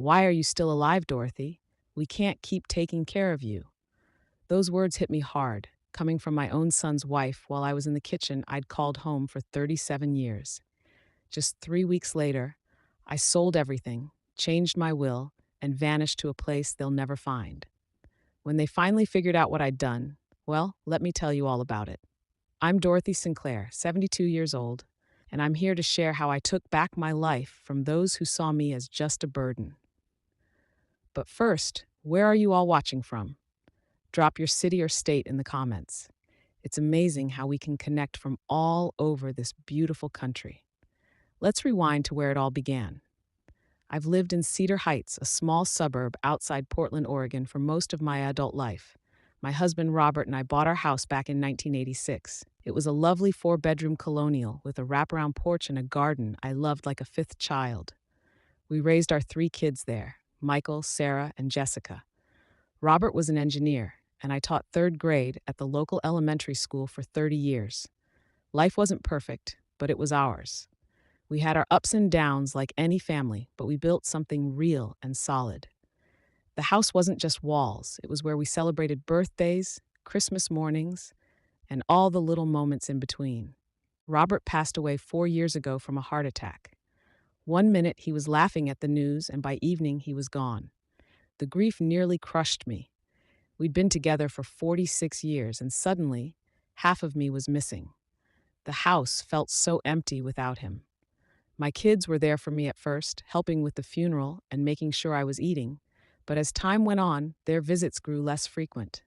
"Why are you still alive, Dorothy? We can't keep taking care of you." Those words hit me hard, coming from my own son's wife while I was in the kitchen I'd called home for 37 years. Just 3 weeks later, I sold everything, changed my will, and vanished to a place they'll never find. When they finally figured out what I'd done, well, let me tell you all about it. I'm Dorothy Sinclair, 72 years old, and I'm here to share how I took back my life from those who saw me as just a burden. But first, where are you all watching from? Drop your city or state in the comments. It's amazing how we can connect from all over this beautiful country. Let's rewind to where it all began. I've lived in Cedar Heights, a small suburb outside Portland, Oregon, for most of my adult life. My husband Robert and I bought our house back in 1986. It was a lovely four-bedroom colonial with a wraparound porch and a garden I loved like a fifth child. We raised our three kids there, Michael, Sarah, and Jessica. Robert was an engineer, and I taught third grade at the local elementary school for 30 years. Life wasn't perfect, but it was ours. We had our ups and downs like any family, but we built something real and solid. The house wasn't just walls, it was where we celebrated birthdays, Christmas mornings, and all the little moments in between. Robert passed away 4 years ago from a heart attack. One minute he was laughing at the news, and by evening he was gone. The grief nearly crushed me. We'd been together for 46 years, and suddenly, half of me was missing. The house felt so empty without him. My kids were there for me at first, helping with the funeral and making sure I was eating, but as time went on, their visits grew less frequent.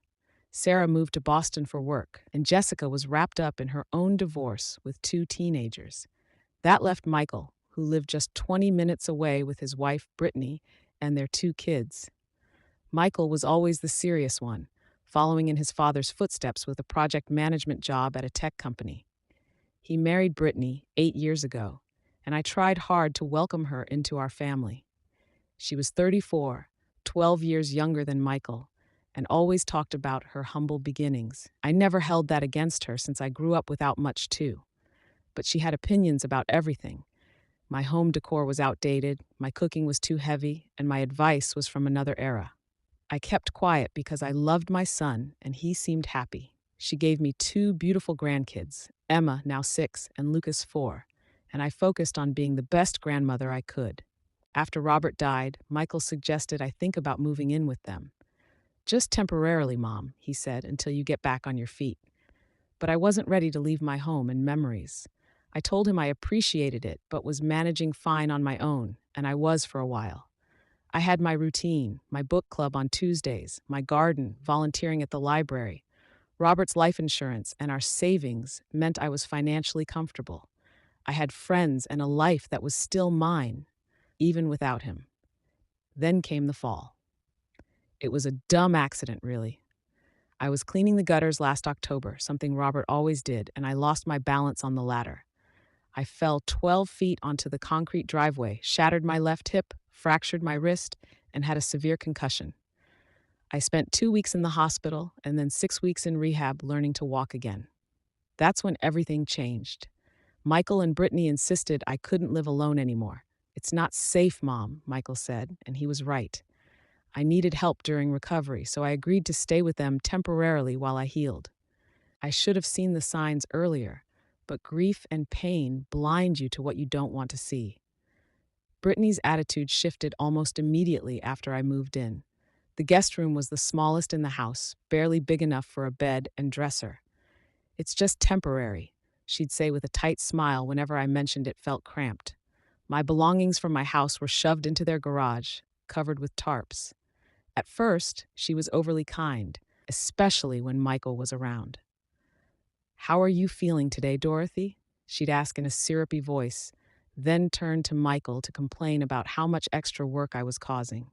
Sarah moved to Boston for work, and Jessica was wrapped up in her own divorce with two teenagers. That left Michael, who lived just 20 minutes away with his wife, Brittany, and their two kids. Michael was always the serious one, following in his father's footsteps with a project management job at a tech company. He married Brittany 8 years ago, and I tried hard to welcome her into our family. She was 34, 12 years younger than Michael, and always talked about her humble beginnings. I never held that against her since I grew up without much too. But she had opinions about everything. My home decor was outdated, my cooking was too heavy, and my advice was from another era. I kept quiet because I loved my son and he seemed happy. She gave me two beautiful grandkids, Emma, now 6, and Lucas, 4, and I focused on being the best grandmother I could. After Robert died, Michael suggested I think about moving in with them. "Just temporarily, Mom," he said, "until you get back on your feet." But I wasn't ready to leave my home and memories. I told him I appreciated it, but was managing fine on my own, and I was for a while. I had my routine, my book club on Tuesdays, my garden, volunteering at the library. Robert's life insurance and our savings meant I was financially comfortable. I had friends and a life that was still mine, even without him. Then came the fall. It was a dumb accident, really. I was cleaning the gutters last October, something Robert always did, and I lost my balance on the ladder. I fell 12 feet onto the concrete driveway, shattered my left hip, fractured my wrist, and had a severe concussion. I spent 2 weeks in the hospital and then 6 weeks in rehab learning to walk again. That's when everything changed. Michael and Brittany insisted I couldn't live alone anymore. "It's not safe, Mom," Michael said, and he was right. I needed help during recovery, so I agreed to stay with them temporarily while I healed. I should have seen the signs earlier, but grief and pain blind you to what you don't want to see. Brittany's attitude shifted almost immediately after I moved in. The guest room was the smallest in the house, barely big enough for a bed and dresser. "It's just temporary," she'd say with a tight smile whenever I mentioned it felt cramped. My belongings from my house were shoved into their garage, covered with tarps. At first, she was overly kind, especially when Michael was around. "How are you feeling today, Dorothy?" she'd ask in a syrupy voice, then turn to Michael to complain about how much extra work I was causing.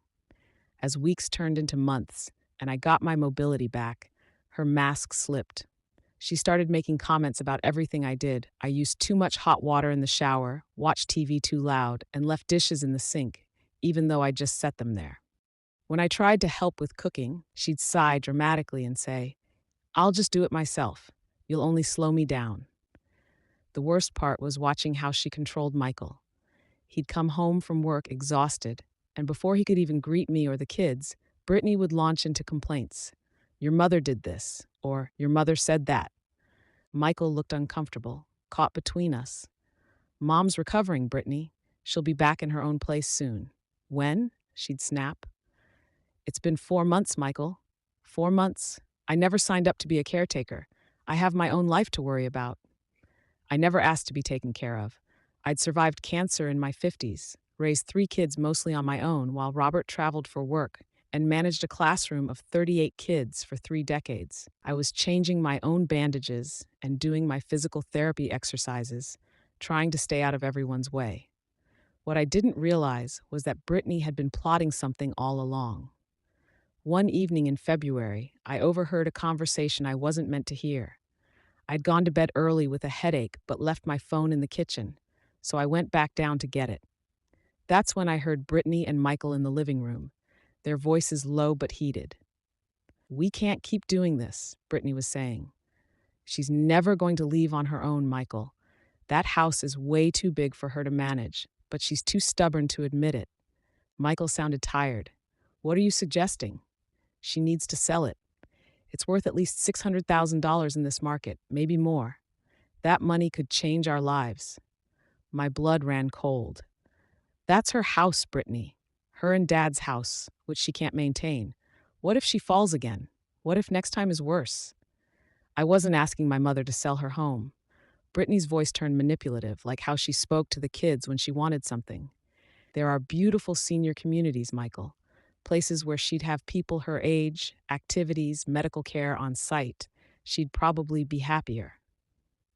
As weeks turned into months, and I got my mobility back, her mask slipped. She started making comments about everything I did. I used too much hot water in the shower, watched TV too loud, and left dishes in the sink, even though I just set them there. When I tried to help with cooking, she'd sigh dramatically and say, "I'll just do it myself. You'll only slow me down." The worst part was watching how she controlled Michael. He'd come home from work exhausted, And before he could even greet me or the kids, Brittany would launch into complaints. Your mother did this, or your mother said that. Michael looked uncomfortable, caught between us. Mom's recovering, Brittany. She'll be back in her own place soon. When? She'd snap. It's been 4 months, Michael. 4 months. I never signed up to be a caretaker. I have my own life to worry about. I never asked to be taken care of. I'd survived cancer in my 50s, raised 3 kids mostly on my own while Robert traveled for work, and managed a classroom of 38 kids for 3 decades. I was changing my own bandages and doing my physical therapy exercises, trying to stay out of everyone's way. What I didn't realize was that Brittany had been plotting something all along. One evening in February, I overheard a conversation I wasn't meant to hear. I'd gone to bed early with a headache but left my phone in the kitchen, so I went back down to get it. That's when I heard Brittany and Michael in the living room, their voices low but heated. We can't keep doing this, Brittany was saying. She's never going to leave on her own, Michael. That house is way too big for her to manage, but she's too stubborn to admit it. Michael sounded tired. What are you suggesting? She needs to sell it. It's worth at least $600,000 in this market, maybe more. That money could change our lives. My blood ran cold. That's her house, Brittany. Her and Dad's house, which she can't maintain. What if she falls again? What if next time is worse? I wasn't asking my mother to sell her home. Brittany's voice turned manipulative, like how she spoke to the kids when she wanted something. There are beautiful senior communities, Michael. Places where she'd have people her age, activities, medical care on site. She'd probably be happier.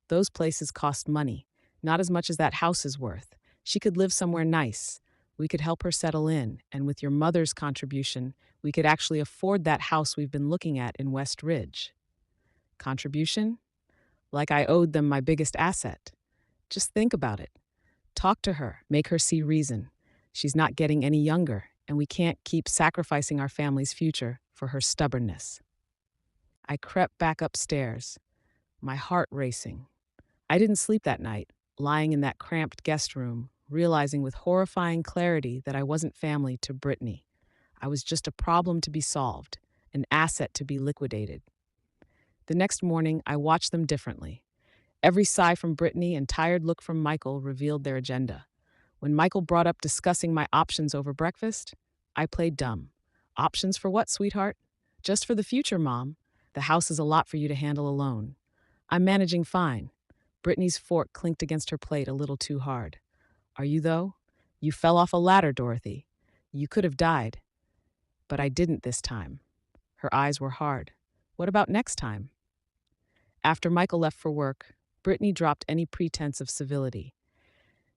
Those places cost money, not as much as that house is worth. She could live somewhere nice. We could help her settle in, and with your mother's contribution, we could actually afford that house we've been looking at in West Ridge. Contribution? Like I owed them my biggest asset. Just think about it. Talk to her, make her see reason. She's not getting any younger, and we can't keep sacrificing our family's future for her stubbornness. I crept back upstairs, my heart racing. I didn't sleep that night, lying in that cramped guest room, realizing with horrifying clarity that I wasn't family to Brittany. I was just a problem to be solved, an asset to be liquidated. The next morning, I watched them differently. Every sigh from Brittany and tired look from Michael revealed their agenda. When Michael brought up discussing my options over breakfast, I played dumb. Options for what, sweetheart? Just for the future, Mom. The house is a lot for you to handle alone. I'm managing fine. Brittany's fork clinked against her plate a little too hard. Are you, though? You fell off a ladder, Dorothy. You could have died. But I didn't this time. Her eyes were hard. What about next time? After Michael left for work, Brittany dropped any pretense of civility.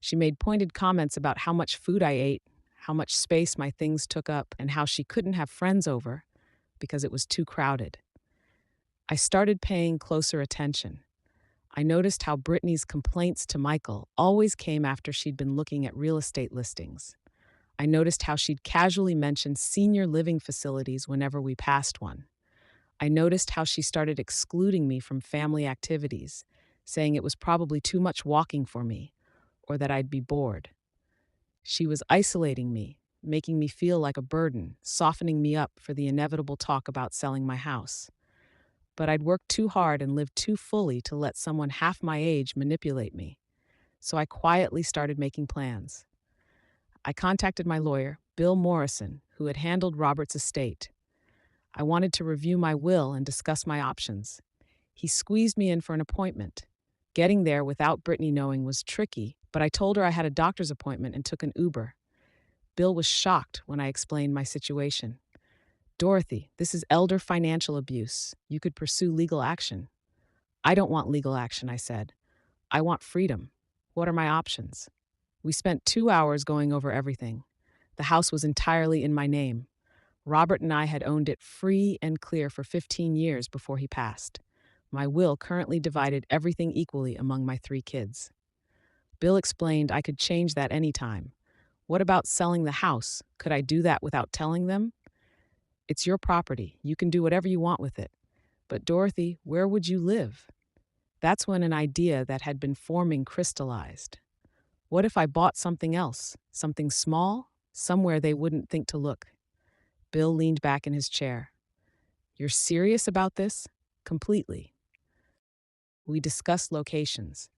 She made pointed comments about how much food I ate, how much space my things took up, and how she couldn't have friends over because it was too crowded. I started paying closer attention. I noticed how Brittany's complaints to Michael always came after she'd been looking at real estate listings. I noticed how she'd casually mention senior living facilities whenever we passed one. I noticed how she started excluding me from family activities, saying it was probably too much walking for me, or that I'd be bored. She was isolating me, making me feel like a burden, softening me up for the inevitable talk about selling my house. But I'd worked too hard and lived too fully to let someone half my age manipulate me. So I quietly started making plans. I contacted my lawyer, Bill Morrison, who had handled Robert's estate. I wanted to review my will and discuss my options. He squeezed me in for an appointment. Getting there without Brittany knowing was tricky, but I told her I had a doctor's appointment and took an Uber. Bill was shocked when I explained my situation. Dorothy, this is elder financial abuse. You could pursue legal action. I don't want legal action, I said. I want freedom. What are my options? We spent 2 hours going over everything. The house was entirely in my name. Robert and I had owned it free and clear for 15 years before he passed. My will currently divided everything equally among my 3 kids. Bill explained I could change that anytime. What about selling the house? Could I do that without telling them? It's your property. You can do whatever you want with it. But Dorothy, where would you live? That's when an idea that had been forming crystallized. What if I bought something else? Something small, somewhere they wouldn't think to look. Bill leaned back in his chair. You're serious about this? Completely. We discussed locations.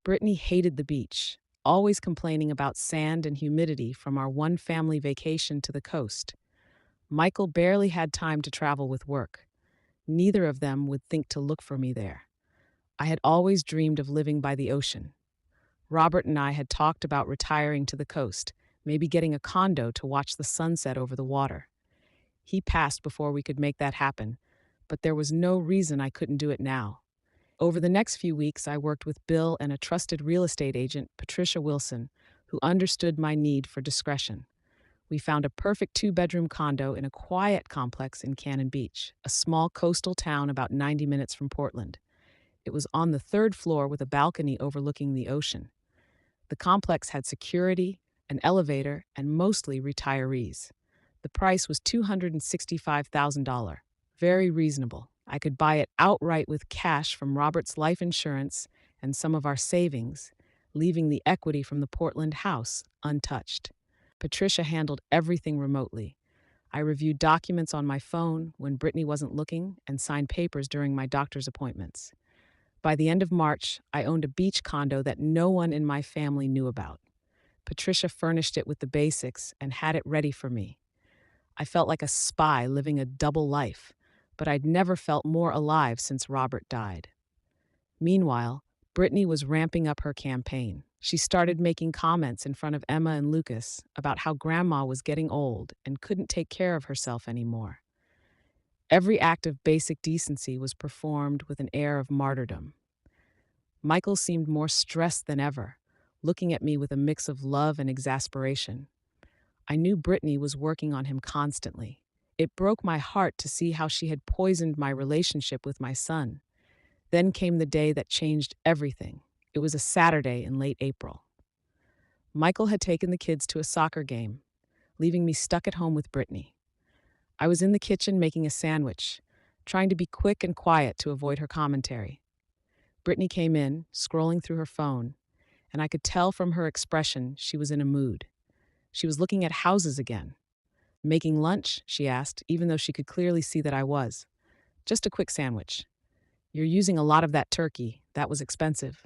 Brittany hated the beach, always complaining about sand and humidity from our one family vacation to the coast. Michael barely had time to travel with work. Neither of them would think to look for me there. I had always dreamed of living by the ocean. Robert and I had talked about retiring to the coast, maybe getting a condo to watch the sunset over the water. He passed before we could make that happen, but there was no reason I couldn't do it now. Over the next few weeks, I worked with Bill and a trusted real estate agent, Patricia Wilson, who understood my need for discretion. We found a perfect two-bedroom condo in a quiet complex in Cannon Beach, a small coastal town about 90 minutes from Portland. It was on the third floor with a balcony overlooking the ocean. The complex had security, an elevator, and mostly retirees. The price was $265,000. Very reasonable. I could buy it outright with cash from Robert's life insurance and some of our savings, leaving the equity from the Portland house untouched. Patricia handled everything remotely. I reviewed documents on my phone when Brittany wasn't looking and signed papers during my doctor's appointments. By the end of March, I owned a beach condo that no one in my family knew about. Patricia furnished it with the basics and had it ready for me. I felt like a spy living a double life, but I'd never felt more alive since Robert died. Meanwhile, Brittany was ramping up her campaign. She started making comments in front of Emma and Lucas about how Grandma was getting old and couldn't take care of herself anymore. Every act of basic decency was performed with an air of martyrdom. Michael seemed more stressed than ever, looking at me with a mix of love and exasperation. I knew Brittany was working on him constantly. It broke my heart to see how she had poisoned my relationship with my son. Then came the day that changed everything. It was a Saturday in late April. Michael had taken the kids to a soccer game, leaving me stuck at home with Brittany. I was in the kitchen making a sandwich, trying to be quick and quiet to avoid her commentary. Brittany came in, scrolling through her phone, and I could tell from her expression she was in a mood. She was looking at houses again. Making lunch? She asked, even though she could clearly see that I was. Just a quick sandwich. You're using a lot of that turkey. That was expensive.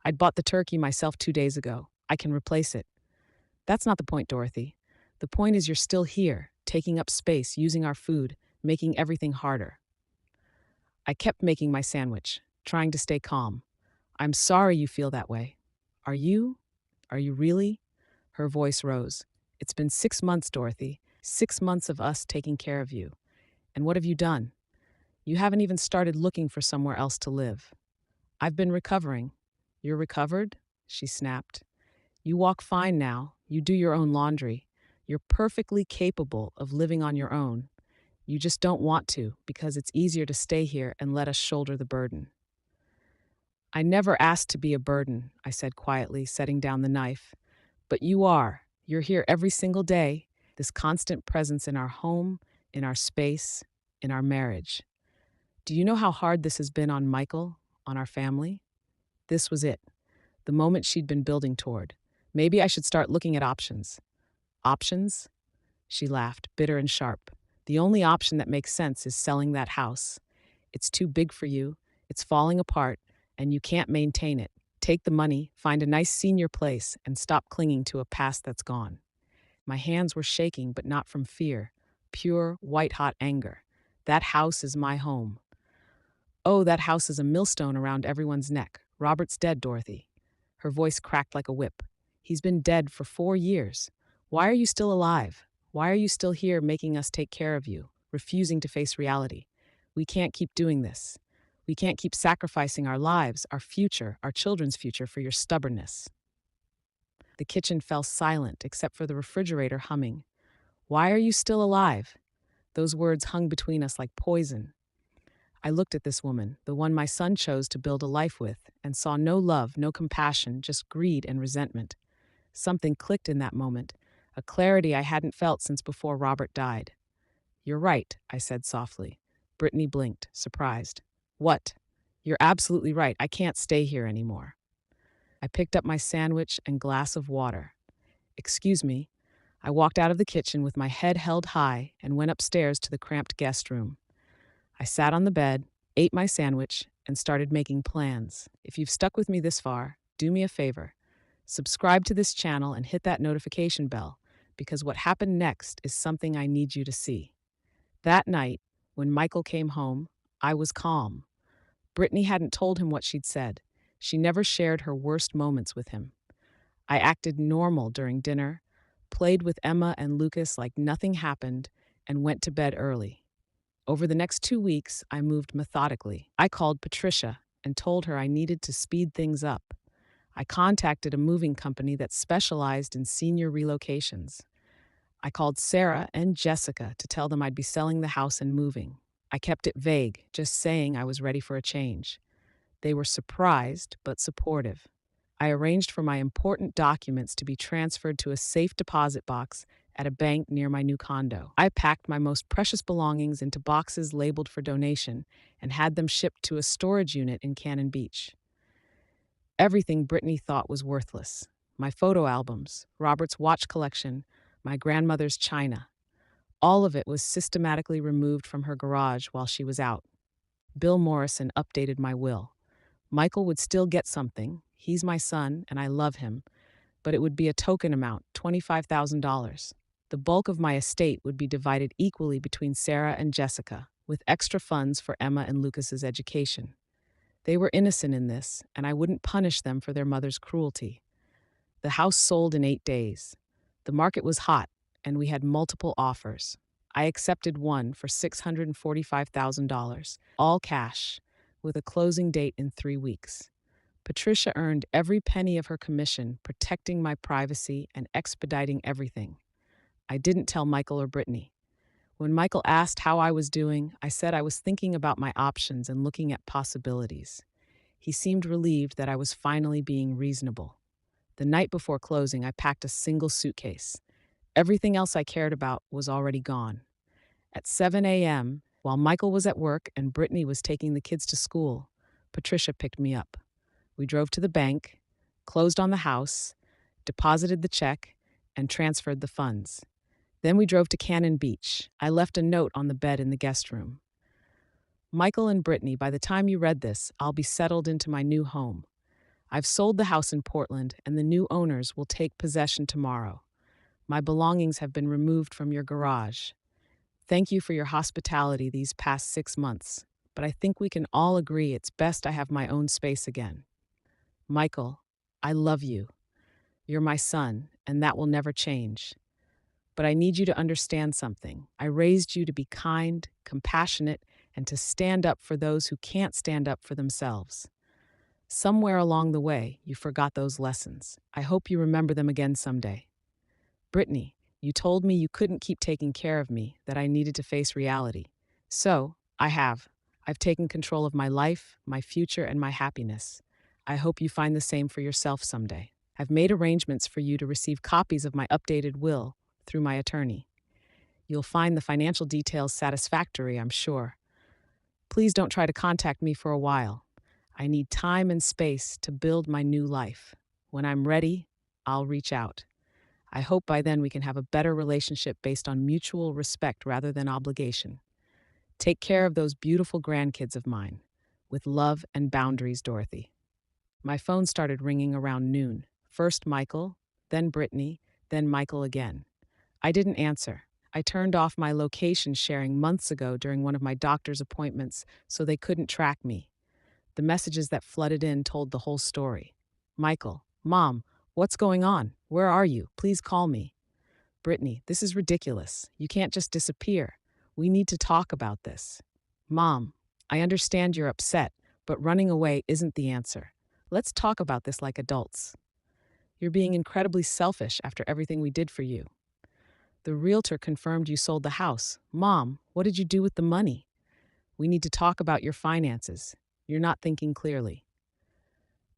I'd bought the turkey myself 2 days ago. I can replace it. That's not the point, Dorothy. The point is you're still here, taking up space, using our food, making everything harder. I kept making my sandwich, trying to stay calm. I'm sorry you feel that way. Are you? Are you really? Her voice rose. It's been 6 months, Dorothy. 6 months of us taking care of you. And what have you done? You haven't even started looking for somewhere else to live. I've been recovering. You're recovered? She snapped. You walk fine now. You do your own laundry. You're perfectly capable of living on your own. You just don't want to because it's easier to stay here and let us shoulder the burden. I never asked to be a burden, I said quietly, setting down the knife. But you are. You're here every single day, this constant presence in our home, in our space, in our marriage. Do you know how hard this has been on Michael, on our family? This was it, the moment she'd been building toward. Maybe I should start looking at options. Options? She laughed, bitter and sharp. The only option that makes sense is selling that house. It's too big for you, it's falling apart, and you can't maintain it. Take the money, find a nice senior place, and stop clinging to a past that's gone. My hands were shaking, but not from fear. Pure, white-hot anger. That house is my home. Oh, that house is a millstone around everyone's neck. Robert's dead, Dorothy. Her voice cracked like a whip. He's been dead for 4 years. Why are you still alive? Why are you still here making us take care of you, refusing to face reality? We can't keep doing this. We can't keep sacrificing our lives, our future, our children's future for your stubbornness. The kitchen fell silent except for the refrigerator humming. Why are you still alive? Those words hung between us like poison. I looked at this woman, the one my son chose to build a life with, and saw no love, no compassion, just greed and resentment. Something clicked in that moment, a clarity I hadn't felt since before Robert died. You're right, I said softly. Brittany blinked, surprised. What? You're absolutely right. I can't stay here anymore. I picked up my sandwich and glass of water. Excuse me. I walked out of the kitchen with my head held high and went upstairs to the cramped guest room. I sat on the bed, ate my sandwich, and started making plans. If you've stuck with me this far, do me a favor. Subscribe to this channel and hit that notification bell, because what happened next is something I need you to see. That night, when Michael came home, I was calm. Brittany hadn't told him what she'd said. She never shared her worst moments with him. I acted normal during dinner, played with Emma and Lucas like nothing happened, and went to bed early. Over the next 2 weeks, I moved methodically. I called Patricia and told her I needed to speed things up. I contacted a moving company that specialized in senior relocations. I called Sarah and Jessica to tell them I'd be selling the house and moving. I kept it vague, just saying I was ready for a change. They were surprised but supportive. I arranged for my important documents to be transferred to a safe deposit box at a bank near my new condo. I packed my most precious belongings into boxes labeled for donation and had them shipped to a storage unit in Cannon Beach. Everything Brittany thought was worthless: my photo albums, Robert's watch collection, my grandmother's china. All of it was systematically removed from her garage while she was out. Bill Morrison updated my will. Michael would still get something. He's my son, and I love him, but it would be a token amount, $25,000. The bulk of my estate would be divided equally between Sarah and Jessica, with extra funds for Emma and Lucas's education. They were innocent in this, and I wouldn't punish them for their mother's cruelty. The house sold in 8 days. The market was hot, and we had multiple offers. I accepted one for $645,000, all cash, with a closing date in 3 weeks. Patricia earned every penny of her commission, protecting my privacy and expediting everything. I didn't tell Michael or Brittany. When Michael asked how I was doing, I said I was thinking about my options and looking at possibilities. He seemed relieved that I was finally being reasonable. The night before closing, I packed a single suitcase. Everything else I cared about was already gone. At 7 a.m., while Michael was at work and Brittany was taking the kids to school, Patricia picked me up. We drove to the bank, closed on the house, deposited the check, and transferred the funds. Then we drove to Cannon Beach. I left a note on the bed in the guest room. Michael and Brittany, by the time you read this, I'll be settled into my new home. I've sold the house in Portland, and the new owners will take possession tomorrow. My belongings have been removed from your garage. Thank you for your hospitality these past 6 months, but I think we can all agree it's best I have my own space again. Michael, I love you. You're my son, and that will never change. But I need you to understand something. I raised you to be kind, compassionate, and to stand up for those who can't stand up for themselves. Somewhere along the way, you forgot those lessons. I hope you remember them again someday. Brittany, you told me you couldn't keep taking care of me, that I needed to face reality. So, I have. I've taken control of my life, my future, and my happiness. I hope you find the same for yourself someday. I've made arrangements for you to receive copies of my updated will through my attorney. You'll find the financial details satisfactory, I'm sure. Please don't try to contact me for a while. I need time and space to build my new life. When I'm ready, I'll reach out. I hope by then we can have a better relationship based on mutual respect rather than obligation. Take care of those beautiful grandkids of mine. With love and boundaries, Dorothy. My phone started ringing around noon. First Michael, then Brittany, then Michael again. I didn't answer. I turned off my location sharing months ago during one of my doctor's appointments so they couldn't track me. The messages that flooded in told the whole story. Michael, Mom, what's going on? Where are you? Please call me. Brittany, this is ridiculous. You can't just disappear. We need to talk about this. Mom, I understand you're upset, but running away isn't the answer. Let's talk about this like adults. You're being incredibly selfish after everything we did for you. The realtor confirmed you sold the house. Mom, what did you do with the money? We need to talk about your finances. You're not thinking clearly.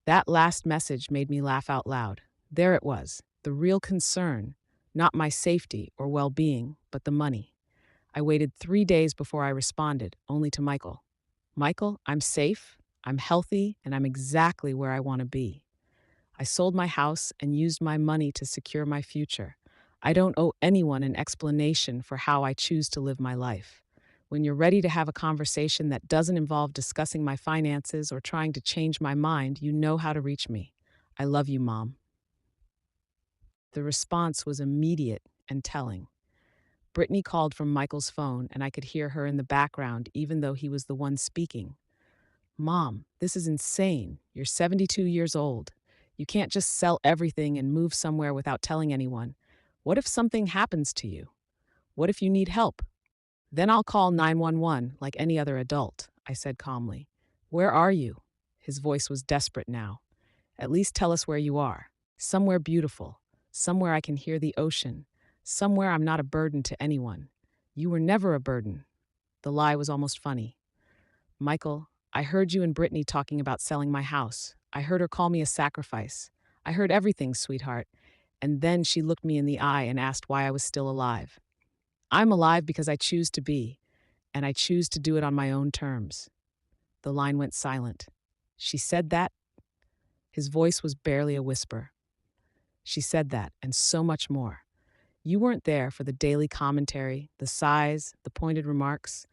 That last message made me laugh out loud. There it was, the real concern, not my safety or well-being, but the money. I waited 3 days before I responded, only to Michael. Michael, I'm safe, I'm healthy, and I'm exactly where I want to be. I sold my house and used my money to secure my future. I don't owe anyone an explanation for how I choose to live my life. When you're ready to have a conversation that doesn't involve discussing my finances or trying to change my mind, you know how to reach me. I love you, Mom. The response was immediate and telling. Brittany called from Michael's phone, and I could hear her in the background, even though he was the one speaking. Mom, this is insane. You're 72 years old. You can't just sell everything and move somewhere without telling anyone. What if something happens to you? What if you need help? Then I'll call 911 like any other adult, I said calmly. Where are you? His voice was desperate now. At least tell us where you are. Somewhere beautiful. Somewhere I can hear the ocean. Somewhere I'm not a burden to anyone. You were never a burden. The lie was almost funny. Michael, I heard you and Brittany talking about selling my house. I heard her call me a sacrifice. I heard everything, sweetheart. And then she looked me in the eye and asked why I was still alive. I'm alive because I choose to be, and I choose to do it on my own terms. The line went silent. She said that? His voice was barely a whisper. She said that, and so much more. You weren't there for the daily commentary, the sighs, the pointed remarks.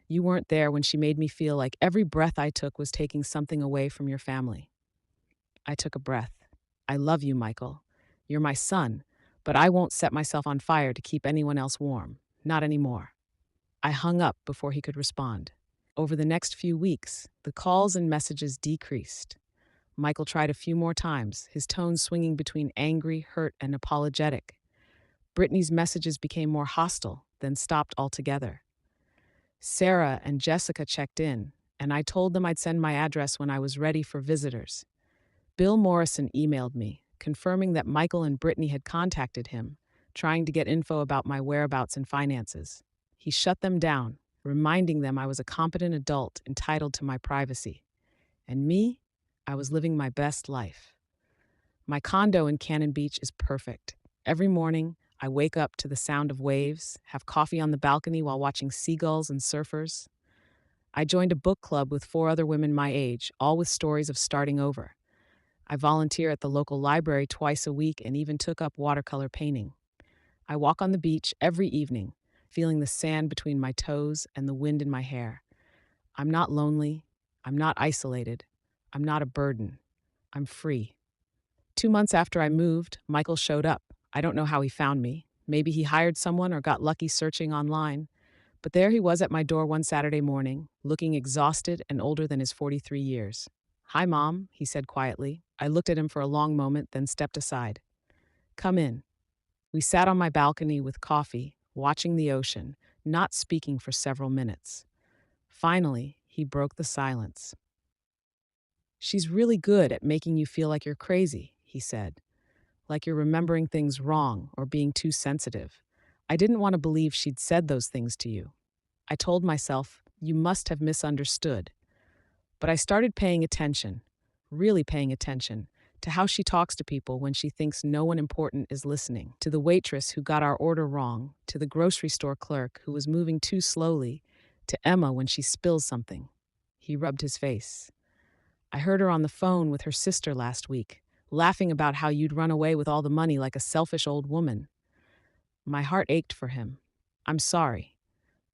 You weren't there when she made me feel like every breath I took was taking something away from your family. I took a breath. I love you, Michael. You're my son, but I won't set myself on fire to keep anyone else warm. Not anymore. I hung up before he could respond. Over the next few weeks, the calls and messages decreased. Michael tried a few more times, his tone swinging between angry, hurt, and apologetic. Brittany's messages became more hostile, then stopped altogether. Sarah and Jessica checked in, and I told them I'd send my address when I was ready for visitors. Bill Morrison emailed me, confirming that Michael and Brittany had contacted him, trying to get info about my whereabouts and finances. He shut them down, reminding them I was a competent adult entitled to my privacy. And me, I was living my best life. My condo in Cannon Beach is perfect. Every morning, I wake up to the sound of waves, have coffee on the balcony while watching seagulls and surfers. I joined a book club with 4 other women my age, all with stories of starting over. I volunteer at the local library twice a week and even took up watercolor painting. I walk on the beach every evening, feeling the sand between my toes and the wind in my hair. I'm not lonely. I'm not isolated. I'm not a burden. I'm free. 2 months after I moved, Michael showed up. I don't know how he found me. Maybe he hired someone or got lucky searching online. But there he was at my door one Saturday morning, looking exhausted and older than his 43 years. Hi, Mom, he said quietly. I looked at him for a long moment, then stepped aside. Come in. We sat on my balcony with coffee, watching the ocean, not speaking for several minutes. Finally, he broke the silence. She's really good at making you feel like you're crazy, he said, like you're remembering things wrong or being too sensitive. I didn't want to believe she'd said those things to you. I told myself, you must have misunderstood. But I started paying attention, really paying attention, to how she talks to people when she thinks no one important is listening, to the waitress who got our order wrong, to the grocery store clerk who was moving too slowly, to Emma when she spills something. He rubbed his face. I heard her on the phone with her sister last week, laughing about how you'd run away with all the money like a selfish old woman. My heart ached for him. I'm sorry.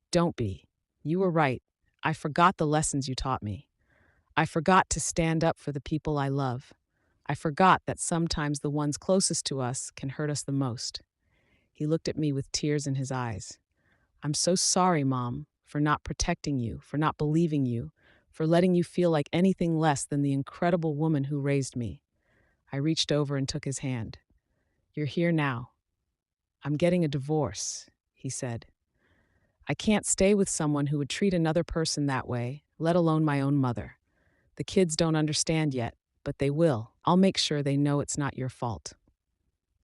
Don't be. You were right. I forgot the lessons you taught me. I forgot to stand up for the people I love. I forgot that sometimes the ones closest to us can hurt us the most. He looked at me with tears in his eyes. I'm so sorry, Mom, for not protecting you, for not believing you, for letting you feel like anything less than the incredible woman who raised me. I reached over and took his hand. You're here now. I'm getting a divorce, he said. I can't stay with someone who would treat another person that way, let alone my own mother. The kids don't understand yet, but they will. I'll make sure they know it's not your fault.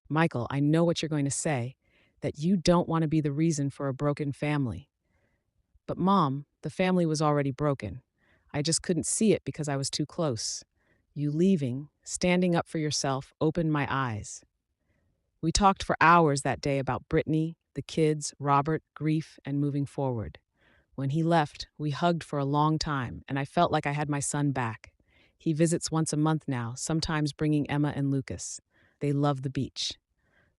Michael, I know what you're going to say, that you don't want to be the reason for a broken family. But Mom, the family was already broken. I just couldn't see it because I was too close. You leaving, standing up for yourself, opened my eyes. We talked for hours that day about Brittany, the kids, Robert, grief, and moving forward. When he left, we hugged for a long time, and I felt like I had my son back. He visits once a month now, sometimes bringing Emma and Lucas. They love the beach.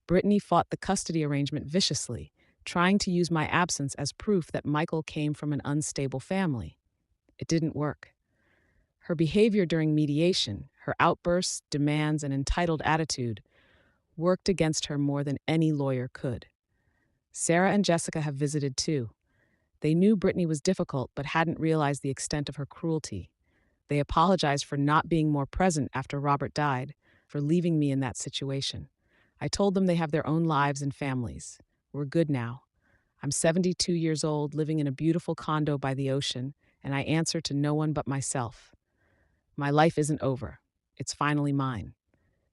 Brittany fought the custody arrangement viciously, trying to use my absence as proof that Michael came from an unstable family. It didn't work. Her behavior during mediation, her outbursts, demands, and entitled attitude worked against her more than any lawyer could. Sarah and Jessica have visited too. They knew Brittany was difficult but hadn't realized the extent of her cruelty. They apologized for not being more present after Robert died, for leaving me in that situation. I told them they have their own lives and families. We're good now. I'm 72 years old, living in a beautiful condo by the ocean, and I answer to no one but myself. My life isn't over. It's finally mine.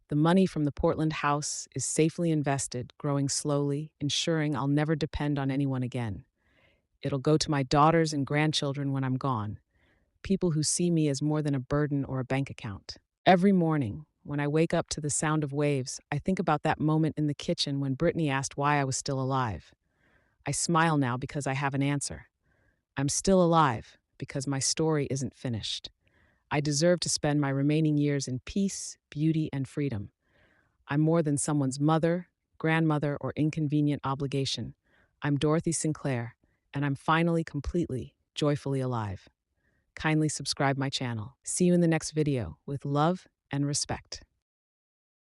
The money from the Portland house is safely invested, growing slowly, ensuring I'll never depend on anyone again. It'll go to my daughters and grandchildren when I'm gone, people who see me as more than a burden or a bank account. Every morning, when I wake up to the sound of waves, I think about that moment in the kitchen when Brittany asked why I was still alive. I smile now because I have an answer. I'm still alive because my story isn't finished. I deserve to spend my remaining years in peace, beauty, and freedom. I'm more than someone's mother, grandmother, or inconvenient obligation. I'm Dorothy Sinclair, and I'm finally, completely, joyfully alive. Kindly subscribe my channel. See you in the next video with love and respect.